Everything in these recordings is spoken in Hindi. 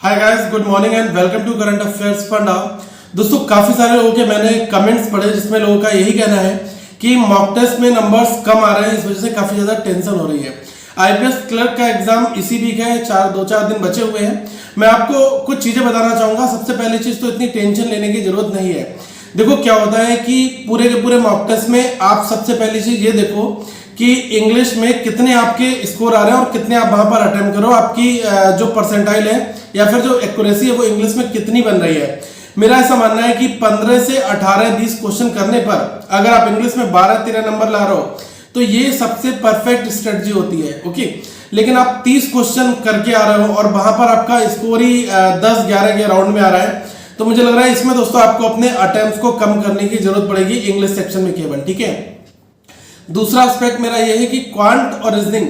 Hi guys, good morning and welcome to current affairs funda. दोस्तों, काफी सारे लोगों के मैंने कमेंट्स पढ़े जिसमें लोगों का यही कहना है कि मॉक टेस्ट में नंबर्स कम आ रहे हैं, इस वजह से काफी ज्यादा टेंशन हो रही है। आईपीएस क्लर्क का एग्जाम इसी वीक है, दो चार दिन बचे हुए हैं। मैं आपको कुछ चीजें बताना चाहूंगा। सबसे पहली चीज तो इतनी टेंशन लेने की जरूरत नहीं है। देखो क्या होता है कि पूरे के पूरे मॉक टेस्ट में आप सबसे पहली चीज ये देखो कि इंग्लिश में कितने आपके स्कोर आ रहे हैं और कितने आप वहां पर अटेम्प्ट करो। आपकी जो परसेंटाइल है या फिर जो एक्यूरेसी है वो इंग्लिश में कितनी बन रही है। मेरा ऐसा मानना है कि 15 से 18-20 क्वेश्चन करने पर अगर आप इंग्लिश में 12-13 नंबर ला रहे हो तो ये सबसे परफेक्ट स्ट्रेटजी होती है। ओके, लेकिन आप 30 क्वेश्चन करके आ रहे हो और वहां पर आपका स्कोर ही 10-11 के राउंड में आ रहा है, तो मुझे लग रहा है इसमें दोस्तों आपको अपने अटेम्प्ट्स को कम करने की जरूरत पड़ेगी इंग्लिश सेक्शन में केवल। ठीक है, दूसरा एस्पेक्ट मेरा ये है कि क्वांट और रीजनिंग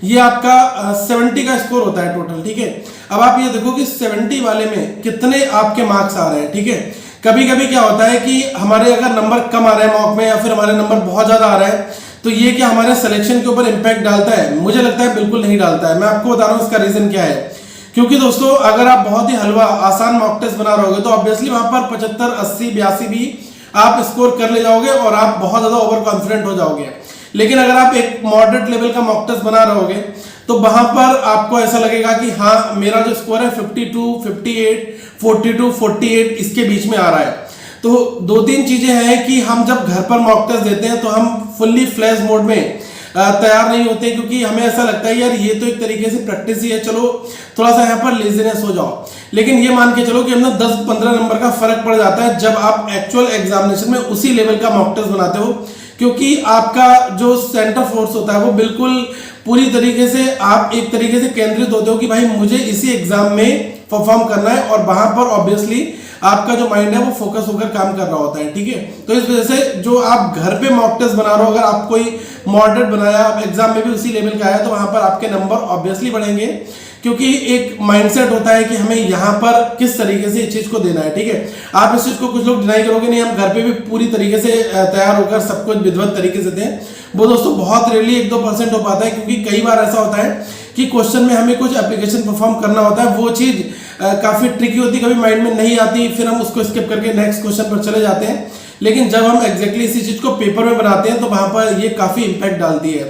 ये आपका 70 का स्कोर होता है टोटल। ठीक है, अब आप ये देखो कि 70 वाले में कितने आपके मार्क्स आ रहे हैं। ठीक है, कभी कभी क्या होता है कि हमारे अगर नंबर कम आ रहे हैं मॉक में या फिर हमारे नंबर बहुत ज्यादा आ रहे हैं तो ये क्या हमारे सिलेक्शन के ऊपर इंपैक्ट डालता है? मुझे लगता है बिल्कुल नहीं डालता है। मैं आपको बता रहा हूँ इसका रीजन क्या है। क्योंकि दोस्तों अगर आप बहुत ही हलवा आसान मॉक टेस्ट बना रहोगे तो ऑब्वियसली वहां पर 75, 80, 82 भी आप स्कोर कर ले जाओगे और आप बहुत ज्यादा ओवर कॉन्फिडेंट हो जाओगे। लेकिन अगर आप एक मॉडरेट लेवल का मॉक टेस्ट बना रहोगे तो वहां पर आपको ऐसा लगेगा कि हाँ मेरा जो स्कोर है 52, 58, 42, 48 इसके बीच में आ रहा है। तो दो तीन चीजें हैं कि हम जब घर पर मॉक टेस्ट देते हैं तो हम फुल्ली फ्लैश मोड में तैयार नहीं होते, क्योंकि हमें ऐसा लगता है यार ये तो एक तरीके से प्रैक्टिस ही है, चलो थोड़ा सा यहाँ पर लेजीनेस हो जाओ। लेकिन ये मान के चलो कि हमने 10-15 नंबर का फर्क पड़ जाता है जब आप एक्चुअल एग्जामिनेशन में उसी लेवल का मॉक टेस्ट बनाते हो, क्योंकि आपका जो सेंटर फोर्स होता है वो बिल्कुल पूरी तरीके से आप एक तरीके से केंद्रित होते हो कि भाई मुझे इसी एग्जाम में परफॉर्म करना है, और वहां पर ऑब्वियसली आपका जो माइंड है वो फोकस होकर काम कर रहा होता है। ठीक है, तो इस वजह से जो आप घर पे मॉक टेस्ट बना रहे हो, अगर आप कोई मॉडरेट बनाया, आप एग्जाम में भी उसी लेवल का आया तो वहां पर आपके नंबर ऑब्वियसली बढ़ेंगे, क्योंकि एक माइंडसेट होता है कि हमें यहाँ पर किस तरीके से इस चीज को देना है। ठीक है, आप इस चीज को कुछ लोग डिनाई करोगे नहीं, हम घर पे भी पूरी तरीके से तैयार होकर सब कुछ विधिवत तरीके से दें, वो दोस्तों बहुत रेयरली 1-2% हो पाता है। क्योंकि कई बार ऐसा होता है कि क्वेश्चन में हमें कुछ एप्लीकेशन परफॉर्म करना होता है, वो चीज काफी ट्रिकी होती है, कभी माइंड में नहीं आती, फिर हम उसको स्किप करके नेक्स्ट क्वेश्चन पर चले जाते हैं। लेकिन जब हम एग्जैक्टली इसी चीज को पेपर में बनाते हैं तो वहां पर ये काफी इंपैक्ट डालती है।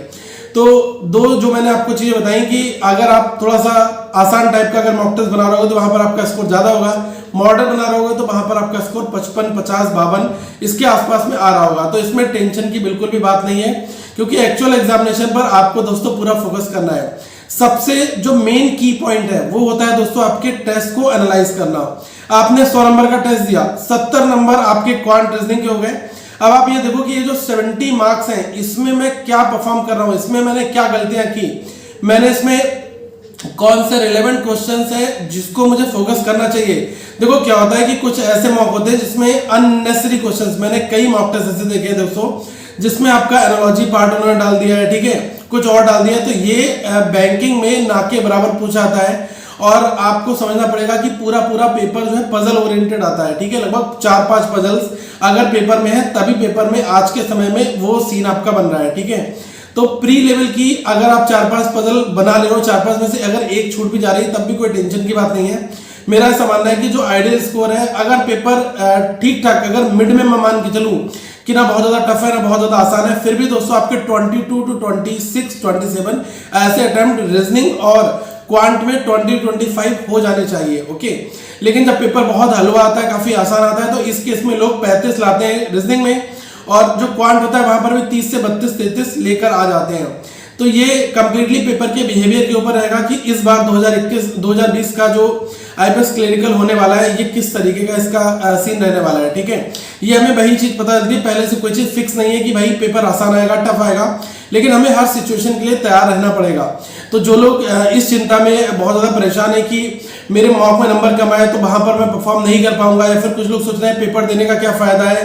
तो दो जो मैंने आपको चीजें बताई कि अगर आप थोड़ा सा आसान टाइप का अगर मॉक टेस्ट बना रहे हो तो वहां पर आपका स्कोर ज्यादा होगा, मॉडल बना रहे होगे तो वहां पर आपका स्कोर 55, 50, 52 इसके आसपास में आ रहा होगा। तो इसमें टेंशन की बिल्कुल भी बात नहीं है, क्योंकि एक्चुअल एग्जामिनेशन पर आपको दोस्तों पूरा फोकस करना है। सबसे जो मेन की पॉइंट है वो होता है दोस्तों आपके टेस्ट को एनालाइज करना। आपने 100 नंबर का टेस्ट दिया, 70 नंबर आपके क्वांट रीजनिंग के हो गए। अब आप ये देखो कि ये जो 70 मार्क्स हैं इसमें मैं क्या परफॉर्म कर रहा हूं, इसमें मैंने क्या गलतियां की, मैंने इसमें कौन से रिलेवेंट क्वेश्चंस हैं जिसको मुझे फोकस करना चाहिए। देखो क्या होता है कि कुछ ऐसे मॉक होते हैं जिसमें अननेसेसरी क्वेश्चंस, मैंने कई मॉक टेस्ट ऐसे देखे हैं दोस्तों जिसमें आपका एनालॉजी पार्ट उन्होंने डाल दिया है, ठीक है, कुछ और डाल दिया है, तो ये बैंकिंग में ना के बराबर पूछा आता है। और आपको समझना पड़ेगा कि पूरा पेपर जो है पजल ओरिएंटेड आता है। ठीक है, लगभग 4-5 पजल्स अगर पेपर में है तभी पेपर में आज के समय में वो सीन आपका बन रहा है। ठीक है, तो प्री लेवल की अगर आप 4-5 पजल बना ले रहे हो, 4-5 में से अगर एक छूट भी जा रही है तब भी कोई टेंशन की बात नहीं है। मेरा ऐसा मानना है कि जो आइडियल स्कोर है, अगर पेपर ठीक ठाक अगर मिड में मैं मान के चलूं कि ना बहुत ज्यादा टफ है ना बहुत ज्यादा आसान है, फिर भी दोस्तों आपके 22 to 26, 27 ऐसे अटेम्प्ट रीजनिंग और क्वांट में 20-25 हो जाने चाहिए। ओके, लेकिन जब पेपर बहुत हलवा आता है, काफी आसान आता है, तो इस केस में लोग 35 लाते हैं रीजनिंग में, और जो क्वांट होता है वहां पर भी 30 से 32-33 लेकर आ जाते हैं। तो ये कंप्लीटली पेपर के बिहेवियर के ऊपर रहेगा कि इस बार 2021-2020 का जो आईपीएस क्लिनिकल होने वाला है ये किस तरीके का इसका सीन रहने वाला है। ठीक है, ये हमें वही चीज पता चलती है, पहले से कोई चीज फिक्स नहीं है कि भाई पेपर आसान आएगा टफ आएगा, लेकिन हमें हर सिचुएशन के लिए तैयार रहना पड़ेगा। तो जो लोग इस चिंता में बहुत ज्यादा परेशान है कि मेरे मॉक में नंबर कम आए तो वहां पर मैं परफॉर्म नहीं कर पाऊंगा, या फिर कुछ लोग सोच रहे हैं पेपर देने का क्या फायदा है,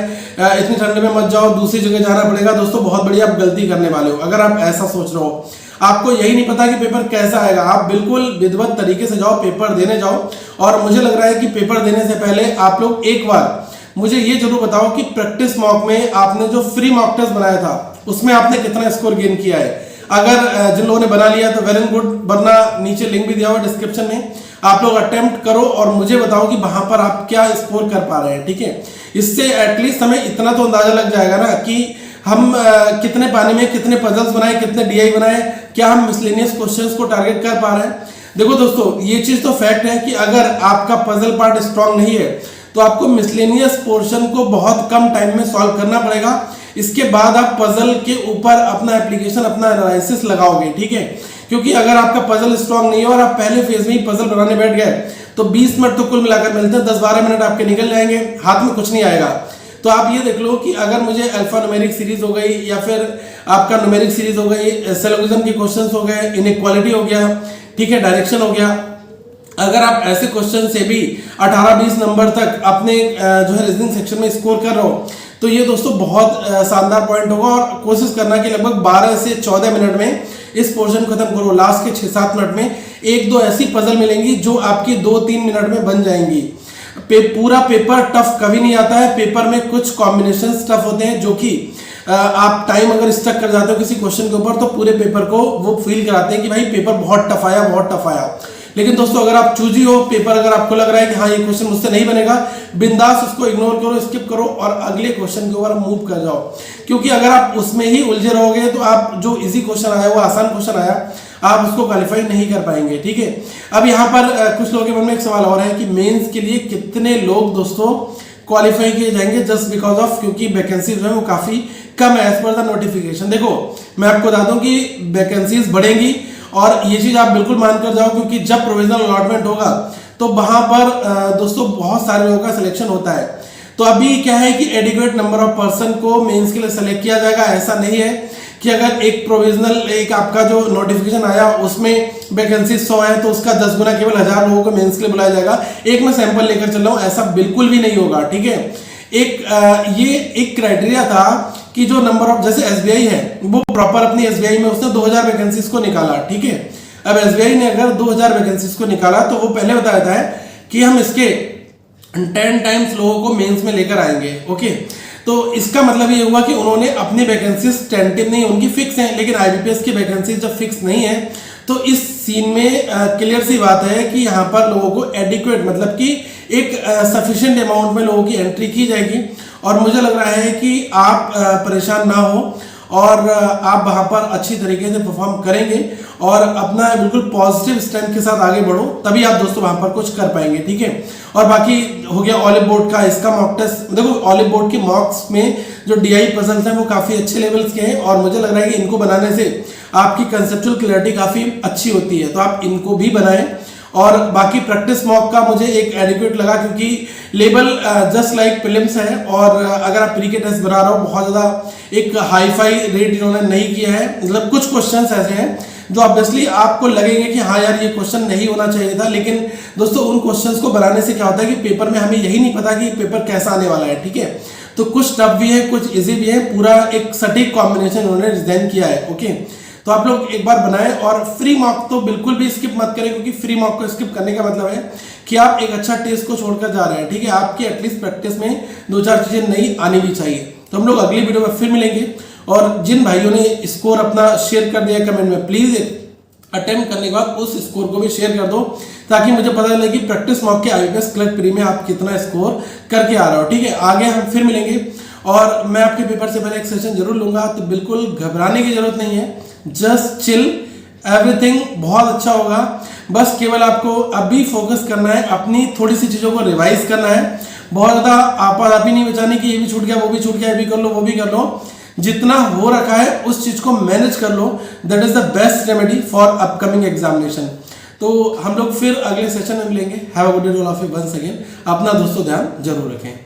इतनी ठंड में मत जाओ, दूसरी जगह जाना पड़ेगा, दोस्तों बहुत बड़ी आप गलती करने वाले हो अगर आप ऐसा सोच रहे हो। आपको यही नहीं पता कि पेपर कैसा आएगा, आप बिल्कुल विधिवत तरीके से जाओ, पेपर देने जाओ। और मुझे लग रहा है कि पेपर देने से पहले आप लोग एक बार मुझे ये जरूर बताओ कि प्रैक्टिस मॉक में आपने जो फ्री मॉक टेस्ट बनाया था उसमें आपने कितना स्कोर गेन किया है। अगर जिन लोगों ने बना लिया तो वेल एंड गुड, वरना नीचे लिंक भी दिया हुआ डिस्क्रिप्शन में, आप लोग अटेम्प्ट करो और मुझे बताओ कि वहां पर आप क्या स्कोर कर पा रहे हैं, ठीक है। इससे एटलीस्ट हमें इतना तो अंदाजा लग जाएगा ना कि हम कितने पानी में कितने पजल्स बनाए, कितने डीआई बनाए, क्या हम मिसलेनियस क्वेश्चंस को टारगेट कर पा रहे हैं। देखो दोस्तों, ये चीज तो फैक्ट है कि अगर आपका पजल पार्ट स्ट्रांग नहीं है तो आपको मिसलेनियस पोर्शन को बहुत कम टाइम में सॉल्व करना पड़ेगा। इसके बाद आप पजल के ऊपर अपना एप्लीकेशन, अपना एनालिसिस लगाओगे, ठीक है। क्योंकि अगर आपका पजल स्ट्रांग नहीं है और आप पहले फेज में ही पजल बनाने बैठ गए तो 20 मिनट तो कुल मिलाकर मिलते हैं, 10-12 मिनट आपके निकल जाएंगे, हाथ में कुछ नहीं आएगा। तो आप ये देख लो कि अगर मुझे अल्फा न्यूमेरिक सीरीज हो गई या फिर आपका न्यूमेरिक सीरीज हो गई, सिलोगिज्म के क्वेश्चंस हो गए, इनइक्वालिटी हो गया, ठीक है, डायरेक्शन हो गया, अगर आप ऐसे क्वेश्चन से भी 18-20 नंबर तक अपने जो है रीजनिंग सेक्शन में स्कोर कर रहे हो तो ये दोस्तों बहुत शानदार पॉइंट होगा। और कोशिश करना कि लगभग 12 से 14 मिनट में इस पोर्शन खत्म करो। लास्ट के 6-7 मिनट में 1-2 ऐसी पजल मिलेंगी जो आपकी 2-3 मिनट में बन जाएंगी। पूरा पेपर टफ कभी नहीं आता है, पेपर में कुछ कॉम्बिनेशन टफ होते हैं जो कि आप टाइम अगर स्टक कर जाते हो किसी क्वेश्चन के ऊपर तो पूरे पेपर को वो फील कराते हैं कि भाई पेपर बहुत टफ आया, बहुत टफ आया। लेकिन दोस्तों अगर आप चूजी हो, पेपर अगर आपको लग रहा है कि हाँ ये क्वेश्चन मुझसे नहीं बनेगा, बिंदास उसको इग्नोर करो, स्किप करो और अगले क्वेश्चन के ऊपर मूव कर जाओ। क्योंकि अगर आप उसमें ही उलझे रहोगे तो आप जो इजी क्वेश्चन आया, वो आसान क्वेश्चन आया, आप उसको क्वालिफाई नहीं कर पाएंगे, ठीक है। अब यहाँ पर कुछ लोगों के मन में एक सवाल और है कि मेंस के लिए कितने लोग दोस्तों क्वालिफाई किए जाएंगे जस्ट बिकॉज ऑफ, क्योंकि वैकेंसी जो है वो काफी कम है एज पर द नोटिफिकेशन। देखो मैं आपको बता दूं कि वैकेंसीज बढ़ेंगी और ये चीज आप बिल्कुल मानकर जाओ, क्योंकि जब प्रोविजनल अलॉटमेंट होगा तो वहां पर दोस्तों बहुत सारे लोगों का सिलेक्शन होता है। तो अभी क्या है कि एडिक्वेट नंबर ऑफ पर्सन को मेंस के लिए सेलेक्ट किया जाएगा। ऐसा नहीं है कि अगर एक प्रोविजनल, एक आपका जो नोटिफिकेशन आया उसमें वैकेंसी 100 है तो उसका 10 गुना केवल 1000 लोगों को मेंस के लिए बुलाया जाएगा। एक मैं सैंपल लेकर चल रहा हूं, ऐसा बिल्कुल भी नहीं होगा, ठीक है। ये एक क्राइटेरिया था कि जो नंबर ऑफ, जैसे एसबीआई है वो प्रॉपर अपनी एसबीआई में उसने 2000 वैकेंसीज को निकाला, ठीक है। अब एसबीआई ने अगर 2000 वैकेंसीज को निकाला तो वो पहले बताया था कि हम इसके 10 टाइम्स लोगों को मेंस में लेकर आएंगे, ओके। तो इसका मतलब ये हुआ कि उन्होंने अपनी वैकेंसीज टेंटेटिव नहीं, उनकी फिक्स है, लेकिन आईबीपीएस की वैकेंसीज जब फिक्स नहीं है तो इस सीन में क्लियर सी बात है कि यहाँ पर लोगों को एडिक्वेट, मतलब कि एक सफिशिएंट अमाउंट में लोगों की एंट्री की जाएगी। और मुझे लग रहा है कि आप परेशान ना हो और आप वहां पर अच्छी तरीके से परफॉर्म करेंगे और अपना बिल्कुल पॉजिटिव स्टैंड के साथ आगे बढ़ो, तभी आप दोस्तों वहां पर कुछ कर पाएंगे, ठीक है। और बाकी हो गया ऑलिव बोर्ड का, इसका मॉक टेस्ट। देखो ऑलिव बोर्ड की मॉक्स में जो डीआई पजल्स हैं वो काफी अच्छे लेवल्स के हैं और मुझे लग रहा है कि इनको बनाने से आपकी कंसेप्चुअल क्लैरिटी काफी अच्छी होती है, तो आप इनको भी बनाएं। और बाकी प्रैक्टिस मॉक का मुझे एक एडिक्वेट लगा क्योंकि लेवल जस्ट लाइक प्रीलिम्स है और अगर आप प्री के टेस्ट बना रहे हो बहुत ज़्यादा एक हाई फाई रेट इन्होंने नहीं किया है। मतलब कुछ क्वेश्चंस ऐसे हैं जो ऑब्वियसली आपको लगेंगे कि हाँ यार ये क्वेश्चन नहीं होना चाहिए था, लेकिन दोस्तों उन क्वेश्चंस को बनाने से क्या होता है कि पेपर में हमें यही नहीं पता कि पेपर कैसा आने वाला है, ठीक है। तो कुछ टफ भी है, कुछ इजी भी है, पूरा एक सटीक कॉम्बिनेशन उन्होंने डिजाइन किया है, ओके। तो आप लोग एक बार बनाएं और फ्री मॉक तो बिल्कुल भी स्किप मत करें, क्योंकि फ्री मॉक को स्किप करने का मतलब है कि आप एक अच्छा टेस्ट को छोड़कर जा रहे हैं, ठीक है। आपकी एटलीस्ट प्रैक्टिस में 2-4 चीजें नई आनी भी चाहिए। तो हम लोग अगली वीडियो में फिर मिलेंगे और जिन भाइयों ने स्कोर अपना शेयर कर दिया कमेंट में, प्लीज अटेम्प्ट करने के बाद उस स्कोर को भी शेयर कर दो ताकि मुझे पता चले कि प्रैक्टिस मॉक के आईपीएस क्लर्क प्री में आप कितना स्कोर करके आ रहे हो, ठीक है। आगे हम फिर मिलेंगे और मैं आपके पेपर से पहले एक सेशन जरूर लूंगा, तो बिल्कुल घबराने की जरूरत नहीं है, जस्ट चिल, एवरीथिंग बहुत अच्छा होगा। बस केवल आपको अभी फोकस करना है, अपनी थोड़ी सी चीजों को रिवाइज करना है, बहुत ज्यादा आपाधापी नहीं बचानी कि ये भी छूट गया, वो भी छूट गया, ये भी कर लो, वो भी कर लो। जितना हो रखा है उस चीज को मैनेज कर लो, that is the best remedy for upcoming examination. तो हम लोग फिर अगले सेशन में मिलेंगे। Have a good day all of you once again. अपना दोस्तों ध्यान जरूर रखें।